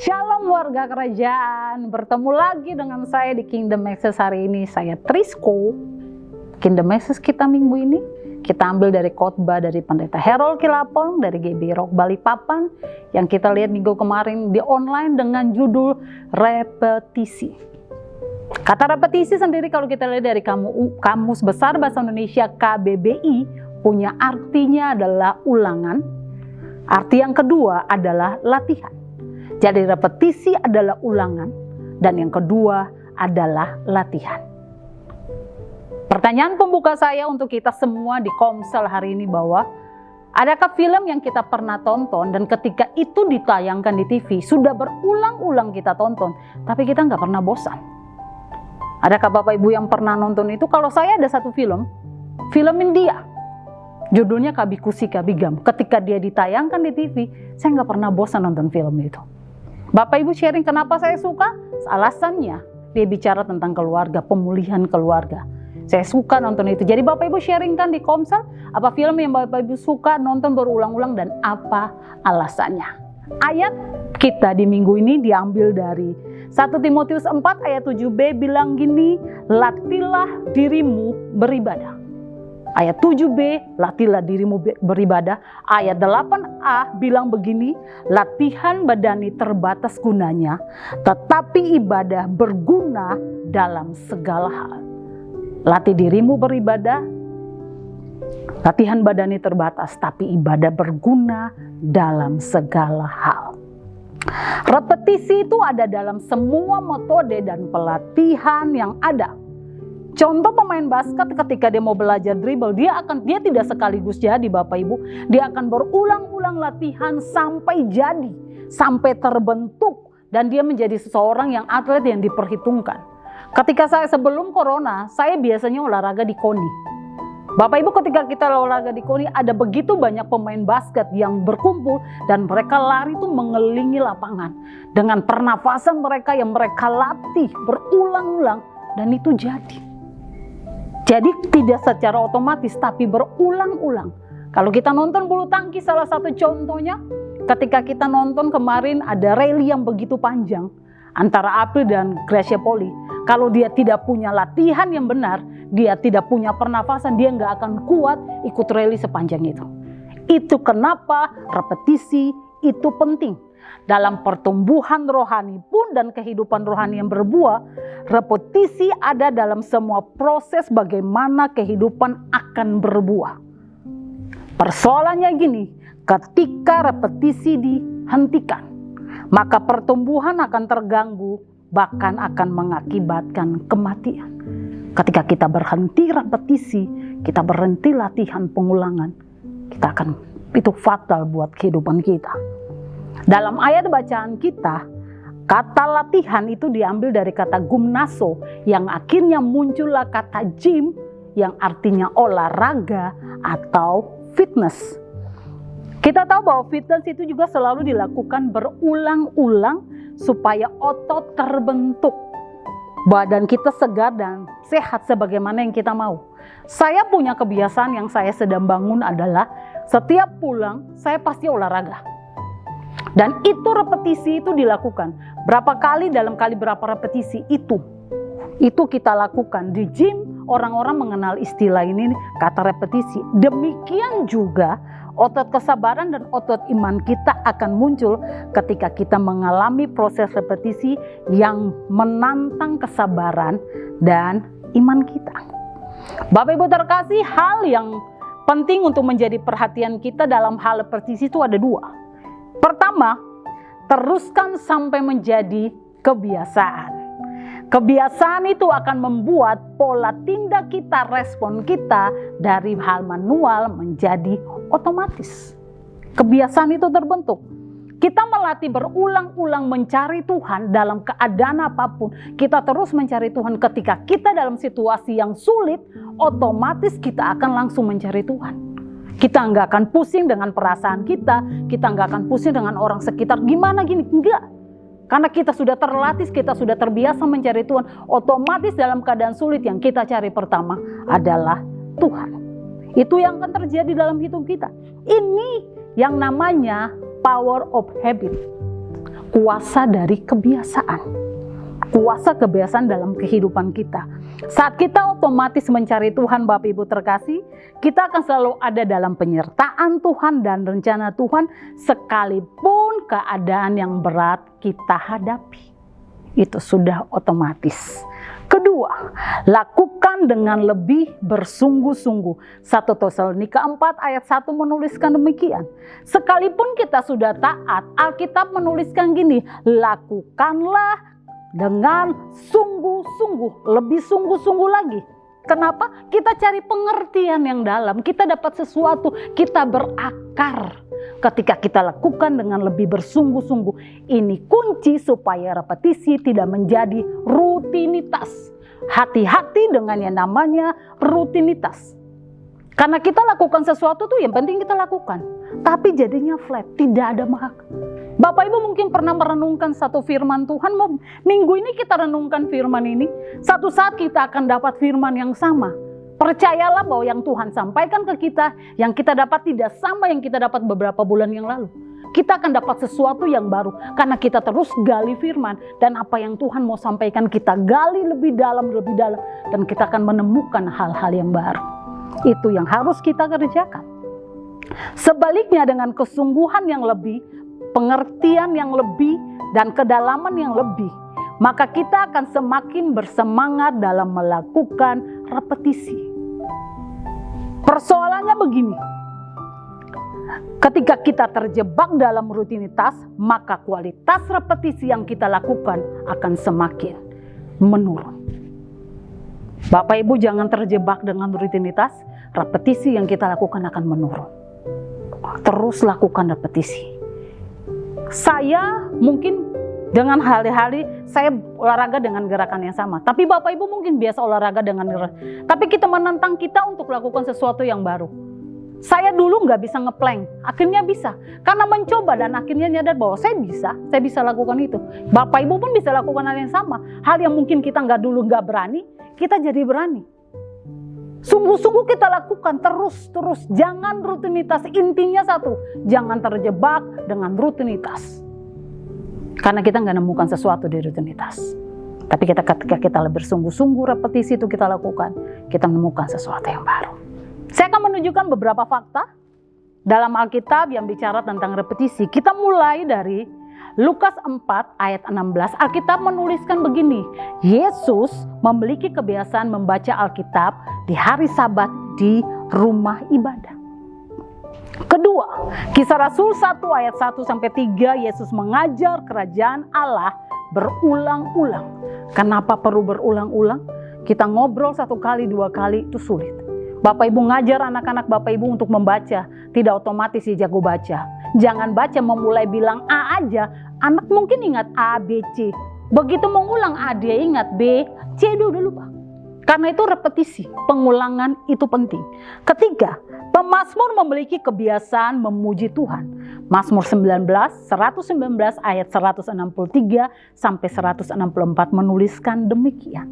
Shalom warga kerajaan, bertemu lagi dengan saya di Kingdom Access hari ini. Saya Trisko. Kingdom Access kita minggu ini kita ambil dari khotbah dari Pendeta Harold Kilapong dari GB Rock Balikpapan yang kita lihat minggu kemarin di online dengan judul repetisi. Kata repetisi sendiri kalau kita lihat dari Kamus Besar Bahasa Indonesia KBBI punya artinya adalah ulangan. Arti yang kedua adalah latihan. Jadi repetisi adalah ulangan dan yang kedua adalah latihan. Pertanyaan pembuka saya untuk kita semua di Komsel hari ini bahwa adakah film yang kita pernah tonton dan ketika itu ditayangkan di TV sudah berulang-ulang kita tonton tapi kita nggak pernah bosan? Adakah Bapak Ibu yang pernah nonton itu? Kalau saya ada satu film India. Judulnya Kabikusi Kabigam. Ketika dia ditayangkan di TV, saya nggak pernah bosan nonton film itu. Bapak Ibu sharing kenapa saya suka? Alasannya, dia bicara tentang keluarga, pemulihan keluarga. Saya suka nonton itu. Jadi Bapak Ibu sharingkan di Komsel, apa film yang Bapak Ibu suka nonton berulang-ulang dan apa alasannya. Ayat kita di minggu ini diambil dari 1 Timotius 4 ayat 7b bilang gini, latihlah dirimu beribadah. Ayat 7b, latihlah dirimu beribadah. Ayat 8a bilang begini, latihan badani terbatas gunanya, tetapi ibadah berguna dalam segala hal. Latih dirimu beribadah, latihan badani terbatas, tapi ibadah berguna dalam segala hal. Repetisi itu ada dalam semua metode dan pelatihan yang ada. Contoh pemain basket ketika dia mau belajar dribble, dia tidak sekaligus jadi Bapak Ibu. Dia akan berulang-ulang latihan sampai jadi, sampai terbentuk dan dia menjadi seseorang yang atlet yang diperhitungkan. Ketika saya sebelum corona, saya biasanya olahraga di KONI. Bapak Ibu ketika kita olahraga di KONI ada begitu banyak pemain basket yang berkumpul dan mereka lari itu mengelilingi lapangan. Dengan pernafasan mereka yang mereka latih berulang-ulang dan itu jadi. Jadi tidak secara otomatis tapi berulang-ulang. Kalau kita nonton bulu tangkis salah satu contohnya, ketika kita nonton kemarin ada rally yang begitu panjang antara April dan Gracia Poli. Kalau dia tidak punya latihan yang benar, dia tidak punya pernafasan, dia nggak akan kuat ikut rally sepanjang itu. Itu kenapa repetisi itu penting. Dalam pertumbuhan rohani pun dan kehidupan rohani yang berbuah, repetisi ada dalam semua proses bagaimana kehidupan akan berbuah. Persoalannya gini, ketika repetisi dihentikan, maka pertumbuhan akan terganggu, bahkan akan mengakibatkan kematian. Ketika kita berhenti repetisi, kita berhenti latihan pengulangan, itu fatal buat kehidupan kita. Dalam ayat bacaan kita, kata latihan itu diambil dari kata gumnaso yang akhirnya muncullah kata gym yang artinya olahraga atau fitness. Kita tahu bahwa fitness itu juga selalu dilakukan berulang-ulang supaya otot terbentuk. Badan kita segar dan sehat sebagaimana yang kita mau. Saya punya kebiasaan yang saya sedang bangun adalah setiap pulang saya pasti olahraga. Dan itu repetisi itu dilakukan. Berapa kali dalam kali berapa repetisi itu kita lakukan. Di gym orang-orang mengenal istilah ini kata repetisi. Demikian juga otot kesabaran dan otot iman kita akan muncul ketika kita mengalami proses repetisi yang menantang kesabaran dan iman kita. Bapak Ibu terkasih, hal yang penting untuk menjadi perhatian kita dalam hal repetisi itu ada dua. Pertama, teruskan sampai menjadi kebiasaan. Kebiasaan itu akan membuat pola tindak kita, respon kita dari hal manual menjadi otomatis. Kebiasaan itu terbentuk. Kita melatih berulang-ulang mencari Tuhan dalam keadaan apapun. Kita terus mencari Tuhan ketika kita dalam situasi yang sulit, otomatis kita akan langsung mencari Tuhan. Kita nggak akan pusing dengan perasaan kita nggak akan pusing dengan orang sekitar. Gimana gini? Enggak. Karena kita sudah terlatih, kita sudah terbiasa mencari Tuhan. Otomatis dalam keadaan sulit yang kita cari pertama adalah Tuhan. Itu yang akan terjadi dalam hidup kita. Ini yang namanya power of habit. kuasa dari kebiasaan. Kuasa kebiasaan dalam kehidupan kita. Saat kita otomatis mencari Tuhan, Bapak Ibu terkasih, kita akan selalu ada dalam penyertaan Tuhan dan rencana Tuhan sekalipun keadaan yang berat kita hadapi. Itu sudah otomatis. Kedua, lakukan dengan lebih bersungguh-sungguh. 1 Tesalonika 4 ayat 1 menuliskan demikian. Sekalipun kita sudah taat, Alkitab menuliskan gini, lakukanlah dengan sungguh-sungguh, lebih sungguh-sungguh lagi. Kenapa? Kita cari pengertian yang dalam, kita dapat sesuatu, kita berakar. Ketika kita lakukan dengan lebih bersungguh-sungguh, ini kunci supaya repetisi tidak menjadi rutinitas. Hati-hati dengan yang namanya rutinitas. Karena kita lakukan sesuatu tuh yang penting kita lakukan. Tapi jadinya flat, tidak ada makna. Bapak Ibu mungkin pernah merenungkan satu firman Tuhan. Minggu ini kita renungkan firman ini. Satu saat kita akan dapat firman yang sama. Percayalah bahwa yang Tuhan sampaikan ke kita, yang kita dapat tidak sama yang kita dapat beberapa bulan yang lalu. Kita akan dapat sesuatu yang baru karena kita terus gali firman, dan apa yang Tuhan mau sampaikan kita gali lebih dalam, dan kita akan menemukan hal-hal yang baru. Itu yang harus kita kerjakan. Sebaliknya dengan kesungguhan yang lebih, pengertian yang lebih, dan kedalaman yang lebih, maka kita akan semakin bersemangat dalam melakukan repetisi. Persoalannya begini, ketika kita terjebak dalam rutinitas, maka kualitas repetisi yang kita lakukan akan semakin menurun. Bapak Ibu jangan terjebak dengan rutinitas, repetisi yang kita lakukan akan menurun. Terus lakukan repetisi. Saya mungkin dengan hari-hari saya olahraga dengan gerakan yang sama. Tapi Bapak Ibu mungkin biasa olahraga dengan gerakan. Tapi kita menantang kita untuk lakukan sesuatu yang baru. Saya dulu nggak bisa ngeplank, akhirnya bisa. Karena mencoba dan akhirnya nyadar bahwa saya bisa lakukan itu. Bapak Ibu pun bisa lakukan hal yang sama. Hal yang mungkin kita dulu nggak berani, kita jadi berani. Sungguh-sungguh kita lakukan terus. Jangan rutinitas. Intinya satu, jangan terjebak dengan rutinitas. Karena kita nggak nemukan sesuatu di rutinitas. Tapi ketika kita lebih bersungguh-sungguh repetisi itu kita lakukan, kita menemukan sesuatu yang baru. Saya akan menunjukkan beberapa fakta dalam Alkitab yang bicara tentang repetisi. Kita mulai dari Lukas 4 ayat 16. Alkitab menuliskan begini, Yesus memiliki kebiasaan membaca Alkitab di hari Sabat di rumah ibadah. Kedua, Kisah Rasul 1 ayat 1-3, Yesus mengajar kerajaan Allah berulang-ulang. Kenapa perlu berulang-ulang? Kita ngobrol 1 kali, 2 kali itu sulit. Bapak Ibu ngajar anak-anak Bapak Ibu untuk membaca, tidak otomatis dia jago baca. Jangan baca memulai bilang A aja, anak mungkin ingat A, B, C. Begitu mengulang A, dia ingat B, C dia udah lupa. Karena itu repetisi, pengulangan itu penting. Ketiga, pemazmur memiliki kebiasaan memuji Tuhan. Mazmur 119 ayat 163-164 menuliskan demikian.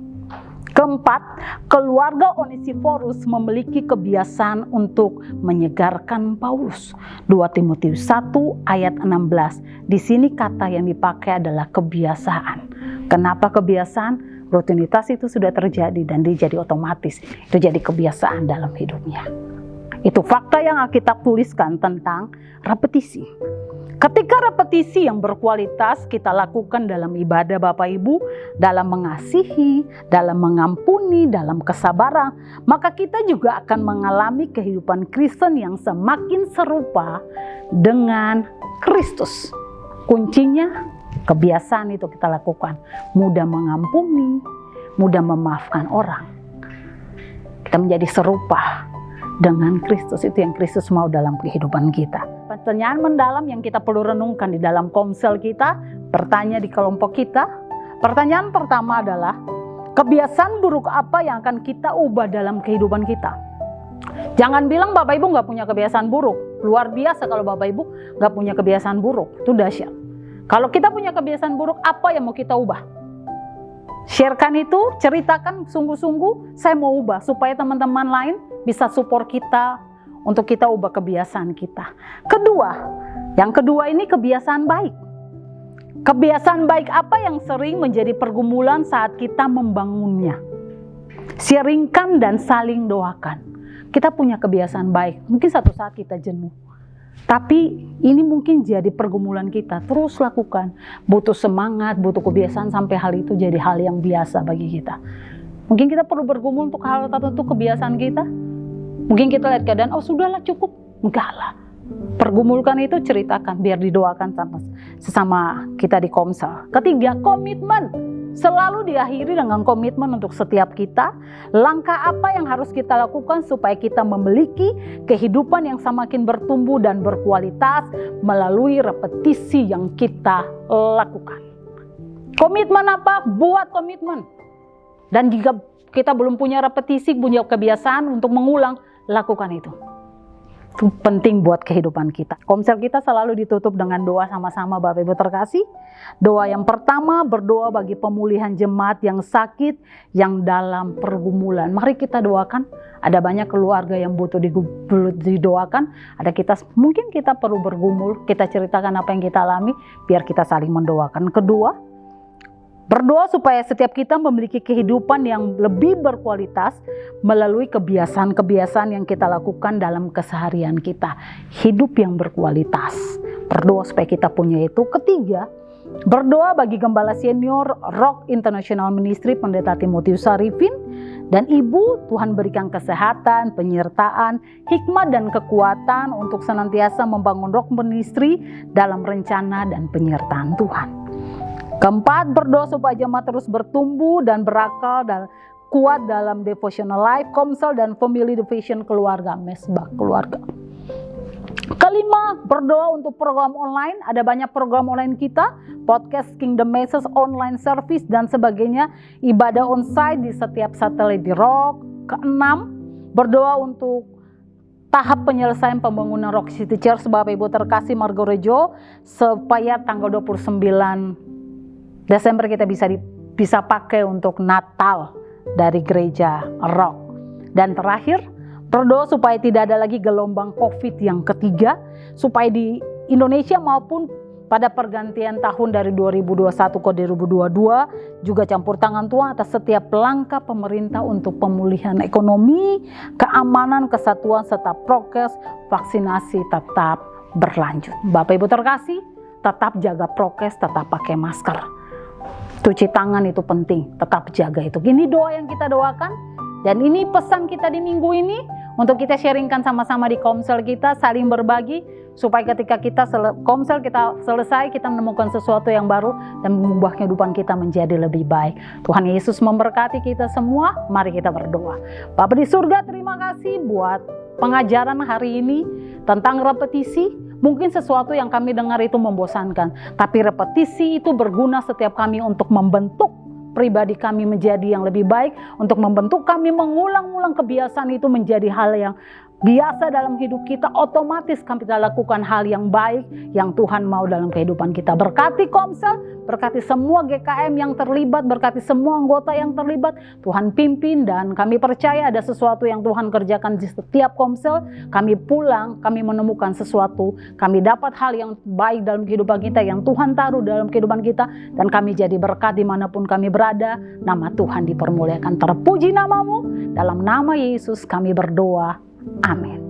Keempat, keluarga Onesiforus memiliki kebiasaan untuk menyegarkan Paulus. 2 Timotius 1 ayat 16. Di sini kata yang dipakai adalah kebiasaan. Kenapa kebiasaan? Rutinitas itu sudah terjadi dan dia jadi otomatis. Itu jadi kebiasaan dalam hidupnya. Itu fakta yang Alkitab tuliskan tentang repetisi. Ketika repetisi yang berkualitas kita lakukan dalam ibadah Bapak Ibu, dalam mengasihi, dalam mengampuni, dalam kesabaran, maka kita juga akan mengalami kehidupan Kristen yang semakin serupa dengan Kristus. Kuncinya kebiasaan itu kita lakukan, mudah mengampuni, mudah memaafkan orang. Kita menjadi serupa dengan Kristus, itu yang Kristus mau dalam kehidupan kita. Pertanyaan mendalam yang kita perlu renungkan di dalam komsel kita, bertanya di kelompok kita. Pertanyaan pertama adalah, kebiasaan buruk apa yang akan kita ubah dalam kehidupan kita? Jangan bilang Bapak Ibu gak punya kebiasaan buruk. Luar biasa kalau Bapak Ibu gak punya kebiasaan buruk, itu dahsyat. Kalau kita punya kebiasaan buruk, apa yang mau kita ubah? Sharekan itu, ceritakan sungguh-sungguh, saya mau ubah supaya teman-teman lain bisa support kita untuk kita ubah kebiasaan kita. Yang kedua ini kebiasaan baik. Kebiasaan baik apa yang sering menjadi pergumulan saat kita membangunnya? Sharingkan dan saling doakan. Kita punya kebiasaan baik, mungkin satu saat kita jenuh. Tapi ini mungkin jadi pergumulan kita, terus lakukan. Butuh semangat, butuh kebiasaan sampai hal itu jadi hal yang biasa bagi kita. Mungkin kita perlu bergumul untuk hal tertentu kebiasaan kita. Mungkin kita lihat keadaan, oh sudahlah cukup. Enggak lah. Pergumulkan itu, ceritakan biar didoakan sesama kita di Komsel. Ketiga, komitmen. Selalu diakhiri dengan komitmen untuk setiap kita. Langkah apa yang harus kita lakukan supaya kita memiliki kehidupan yang semakin bertumbuh dan berkualitas melalui repetisi yang kita lakukan. Komitmen apa? Buat komitmen. Dan jika kita belum punya repetisi, punya kebiasaan untuk mengulang, lakukan itu. Itu penting buat kehidupan kita. Komsel kita selalu ditutup dengan doa sama-sama Bapak Ibu terkasih. Doa yang pertama, berdoa bagi pemulihan jemaat yang sakit, yang dalam pergumulan. Mari kita doakan. Ada banyak keluarga yang butuh didoakan. Ada mungkin kita perlu bergumul, kita ceritakan apa yang kita alami, biar kita saling mendoakan. Kedua, berdoa supaya setiap kita memiliki kehidupan yang lebih berkualitas melalui kebiasaan-kebiasaan yang kita lakukan dalam keseharian kita. Hidup yang berkualitas. Berdoa supaya kita punya itu. Ketiga, berdoa bagi Gembala Senior Rock International Ministry Pendeta Timotius Arifin dan Ibu. Tuhan berikan kesehatan, penyertaan, hikmat dan kekuatan untuk senantiasa membangun Rock Ministry dalam rencana dan penyertaan Tuhan. Keempat, berdoa supaya jemaat terus bertumbuh dan berakal dan kuat dalam devotional life, Komsel dan family division keluarga, mesbah keluarga. Kelima, berdoa untuk program online. Ada banyak program online kita, podcast Kingdom Message, online service dan sebagainya, ibadah onsite di setiap satelit di Rock. Keenam, berdoa untuk tahap penyelesaian pembangunan Rock City Church Bapak Ibu terkasih Margorejo, supaya tanggal 29 Desember kita bisa pakai untuk Natal dari gereja Rock. Dan terakhir, berdoa supaya tidak ada lagi gelombang COVID yang ketiga, supaya di Indonesia maupun pada pergantian tahun dari 2021 ke 2022 juga campur tangan Tuhan atas setiap langkah pemerintah untuk pemulihan ekonomi, keamanan, kesatuan serta prokes, vaksinasi tetap berlanjut. Bapak Ibu terkasih, tetap jaga prokes, tetap pakai masker. Cuci tangan itu penting, tetap jaga itu. Ini doa yang kita doakan dan ini pesan kita di minggu ini untuk kita sharingkan sama-sama di Komsel kita, saling berbagi supaya ketika Komsel kita selesai, kita menemukan sesuatu yang baru dan mengubah kehidupan kita menjadi lebih baik. Tuhan Yesus memberkati kita semua. Mari kita berdoa. Bapa di surga, terima kasih buat pengajaran hari ini tentang repetisi. Mungkin sesuatu yang kami dengar itu membosankan, tapi repetisi itu berguna setiap kami untuk membentuk pribadi kami menjadi yang lebih baik, untuk membentuk kami mengulang-ulang kebiasaan itu menjadi hal yang biasa dalam hidup kita. Otomatis kami kita lakukan hal yang baik yang Tuhan mau dalam kehidupan kita. Berkati Komsel, berkati semua GKM yang terlibat, berkati semua anggota yang terlibat. Tuhan pimpin dan kami percaya ada sesuatu yang Tuhan kerjakan di setiap Komsel. Kami pulang, kami menemukan sesuatu, kami dapat hal yang baik dalam kehidupan kita yang Tuhan taruh dalam kehidupan kita, dan kami jadi berkat dimanapun kami berada. Nama Tuhan dipermuliakan. Terpuji namamu. Dalam nama Yesus kami berdoa. Amin.